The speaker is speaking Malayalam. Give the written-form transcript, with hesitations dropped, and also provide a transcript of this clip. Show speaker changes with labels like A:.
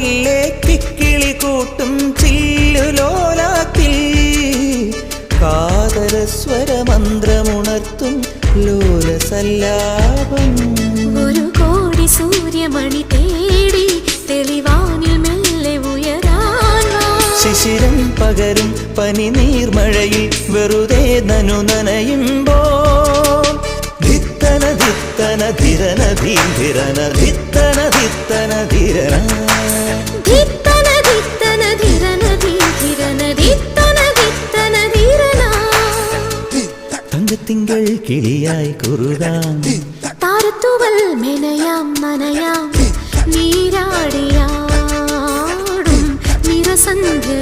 A: മെല്ലെ കിക്കിളി കൂട്ടും ചില്ലുലോലാത്തിൽ കാതരസ്വരമന്ത്രമുണർത്തും ലോലസല്ലാപം.
B: ഒരു കോടി സൂര്യമണി തേടി തെളിവാനിൽ മെല്ലെ ഉയരാൻ
A: ശിശിരം പകരും പനി നീർമഴയിൽ വെറുതെ നനു നനയുമ്പോൾ ധിത്തന ധിത്തന ധിരന ധീരന ധിത്തന ധിത്തന ധിരന
B: ധിത്തന ധിത്തന ധിരന ധീരന ധിത്തന ധിത്തന ധിരന.
A: തങ്കത്തിങ്കൾ കിളിയായി കുറുകാം
B: താരത്തുവൽ മെനയാം നനയാം നീരാടിയാടും നിറസന്ധ്യ